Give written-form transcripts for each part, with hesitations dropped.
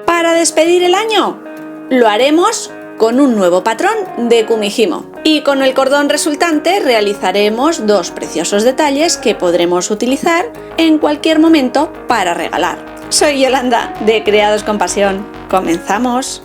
Para despedir el año, lo haremos con un nuevo patrón de Kumihimo. Y con el cordón resultante realizaremos dos preciosos detalles que podremos utilizar en cualquier momento para regalar. Soy Yolanda, de Creados con Pasión. ¡Comenzamos!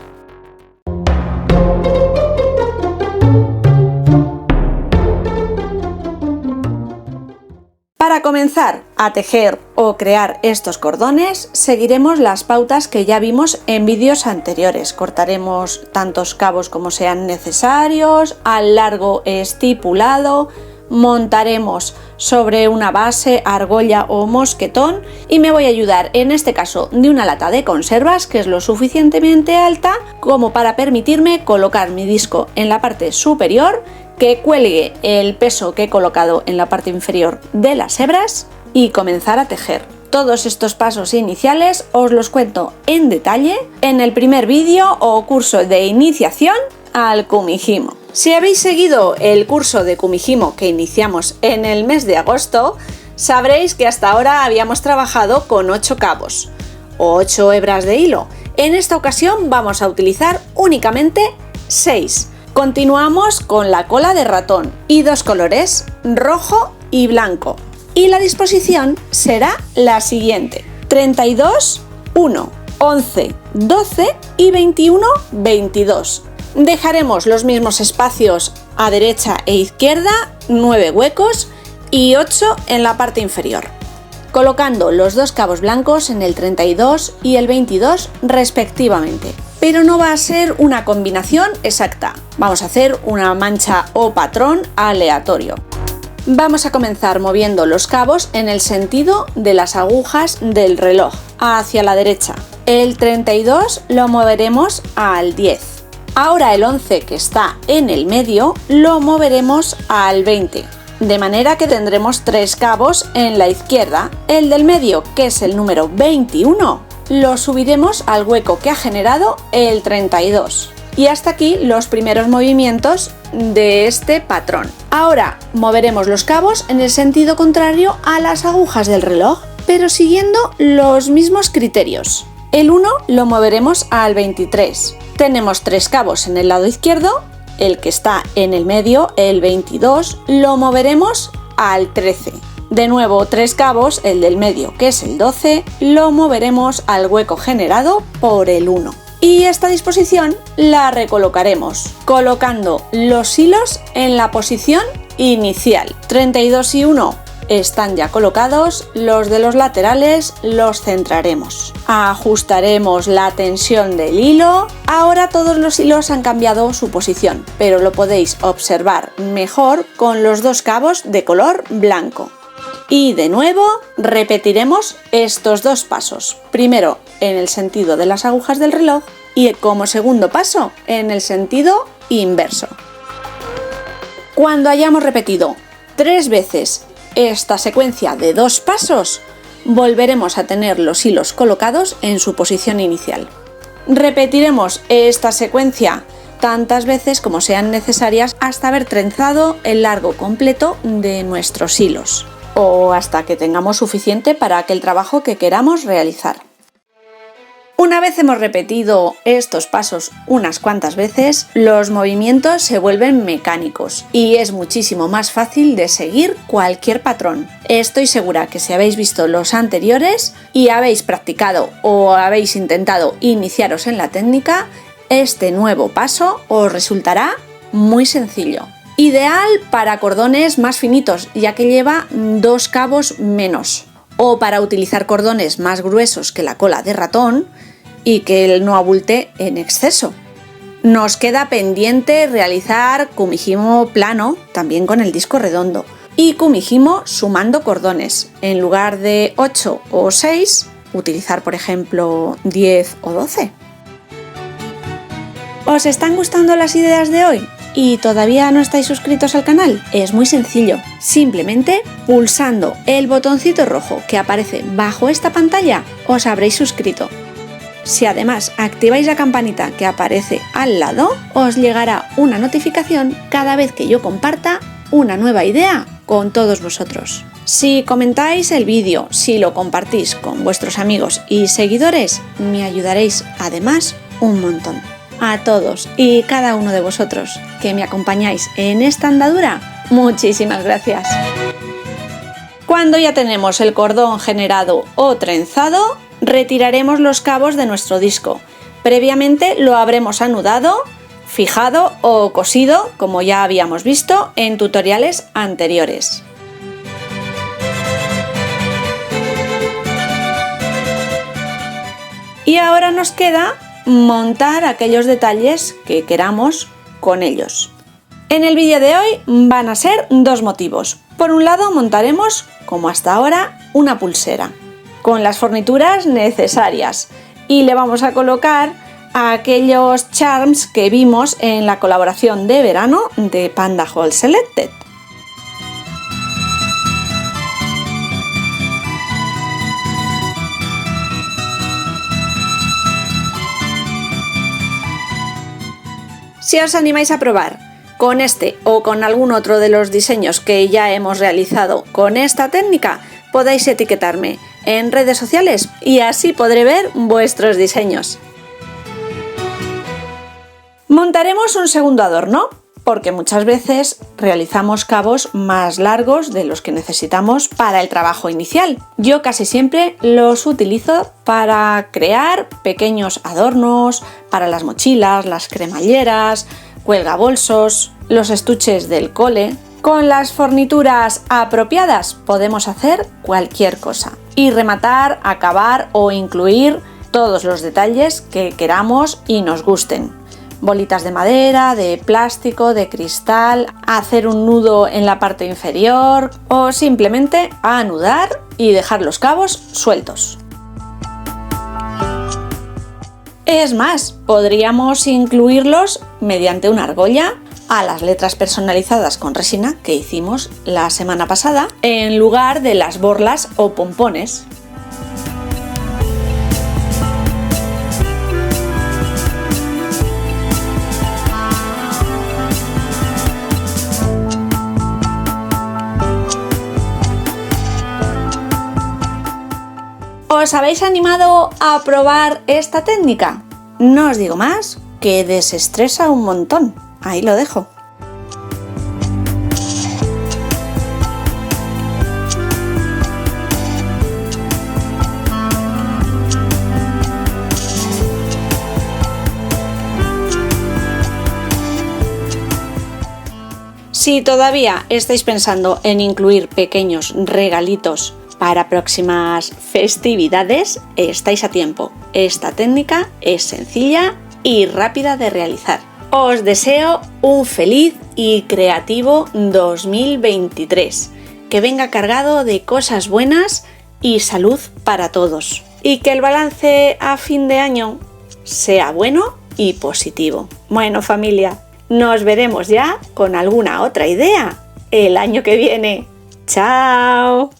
Para comenzar a tejer o crear estos cordones, seguiremos las pautas que ya vimos en vídeos anteriores. Cortaremos tantos cabos como sean necesarios, al largo estipulado, montaremos sobre una base, argolla o mosquetón y me voy a ayudar en este caso de una lata de conservas que es lo suficientemente alta como para permitirme colocar mi disco en la parte superior, que cuelgue el peso que he colocado en la parte inferior de las hebras y comenzar a tejer. Todos estos pasos iniciales os los cuento en detalle en el primer vídeo o curso de iniciación al Kumihimo. Si habéis seguido el curso de Kumihimo que iniciamos en el mes de agosto, sabréis que hasta ahora habíamos trabajado con 8 cabos o 8 hebras de hilo. En esta ocasión vamos a utilizar únicamente 6. Continuamos con la cola de ratón y 2 colores, rojo y blanco. Y la disposición será la siguiente: 32, 1, 11, 12 y 21, 22. Dejaremos los mismos espacios a derecha e izquierda, 9 huecos y 8 en la parte inferior, colocando los 2 cabos blancos en el 32 y el 22 respectivamente. Pero no va a ser una combinación exacta, vamos a hacer una mancha o patrón aleatorio. Vamos a comenzar moviendo los cabos en el sentido de las agujas del reloj, hacia la derecha. El 32 lo moveremos al 10. Ahora el 11, que está en el medio, lo moveremos al 20. De manera que tendremos 3 cabos en la izquierda. El del medio, que es el número 21, lo subiremos al hueco que ha generado el 32. Y hasta aquí los primeros movimientos de este patrón. Ahora moveremos los cabos en el sentido contrario a las agujas del reloj, pero siguiendo los mismos criterios. El 1 lo moveremos al 23. Tenemos 3 cabos en el lado izquierdo, el que está en el medio, el 22, lo moveremos al 13. De nuevo 3 cabos, el del medio que es el 12, lo moveremos al hueco generado por el 1. Y esta disposición la recolocaremos, colocando los hilos en la posición inicial. 32 y 1 están ya colocados, los de los laterales los centraremos. Ajustaremos la tensión del hilo. Ahora todos los hilos han cambiado su posición, pero lo podéis observar mejor con los 2 cabos de color blanco. Y de nuevo repetiremos estos 2 pasos, primero en el sentido de las agujas del reloj y como segundo paso en el sentido inverso. Cuando hayamos repetido 3 veces esta secuencia de 2 pasos, volveremos a tener los hilos colocados en su posición inicial. Repetiremos esta secuencia tantas veces como sean necesarias hasta haber trenzado el largo completo de nuestros hilos, o hasta que tengamos suficiente para aquel trabajo que queramos realizar. Una vez hemos repetido estos pasos unas cuantas veces, los movimientos se vuelven mecánicos y es muchísimo más fácil de seguir cualquier patrón. Estoy segura que si habéis visto los anteriores y habéis practicado o habéis intentado iniciaros en la técnica, este nuevo paso os resultará muy sencillo. Ideal para cordones más finitos, ya que lleva 2 cabos menos, o para utilizar cordones más gruesos que la cola de ratón y que no abulte en exceso. Nos queda pendiente realizar Kumihimo plano, también con el disco redondo, y Kumihimo sumando cordones. En lugar de 8 o 6, utilizar por ejemplo 10 o 12. ¿Os están gustando las ideas de hoy? ¿Y todavía no estáis suscritos al canal? Es muy sencillo, simplemente pulsando el botoncito rojo que aparece bajo esta pantalla os habréis suscrito. Si además activáis la campanita que aparece al lado, os llegará una notificación cada vez que yo comparta una nueva idea con todos vosotros. Si comentáis el vídeo, si lo compartís con vuestros amigos y seguidores, me ayudaréis además un montón. A todos y cada uno de vosotros que me acompañáis en esta andadura, muchísimas gracias. Cuando ya tenemos el cordón generado o trenzado, retiraremos los cabos de nuestro disco. Previamente lo habremos anudado, fijado o cosido, como ya habíamos visto en tutoriales anteriores. Y ahora nos queda montar aquellos detalles que queramos con ellos. En el vídeo de hoy van a ser dos motivos. Por un lado montaremos, como hasta ahora, una pulsera con las fornituras necesarias y le vamos a colocar aquellos charms que vimos en la colaboración de verano de Panda Hall Selected. Si os animáis a probar con este o con algún otro de los diseños que ya hemos realizado con esta técnica, podéis etiquetarme en redes sociales y así podré ver vuestros diseños. Montaremos un segundo adorno, porque muchas veces realizamos cabos más largos de los que necesitamos para el trabajo inicial. Yo casi siempre los utilizo para crear pequeños adornos para las mochilas, las cremalleras, cuelgabolsos, los estuches del cole. Con las fornituras apropiadas podemos hacer cualquier cosa y rematar, acabar o incluir todos los detalles que queramos y nos gusten. Bolitas de madera, de plástico, de cristal, hacer un nudo en la parte inferior o simplemente anudar y dejar los cabos sueltos. Es más, podríamos incluirlos mediante una argolla a las letras personalizadas con resina que hicimos la semana pasada en lugar de las borlas o pompones. ¿Os habéis animado a probar esta técnica? No os digo más, que desestresa un montón. Ahí lo dejo. Si todavía estáis pensando en incluir pequeños regalitos para próximas festividades, estáis a tiempo. Esta técnica es sencilla y rápida de realizar. Os deseo un feliz y creativo 2023, que venga cargado de cosas buenas y salud para todos. Y que el balance a fin de año sea bueno y positivo. Bueno, familia, nos veremos ya con alguna otra idea el año que viene. ¡Chao!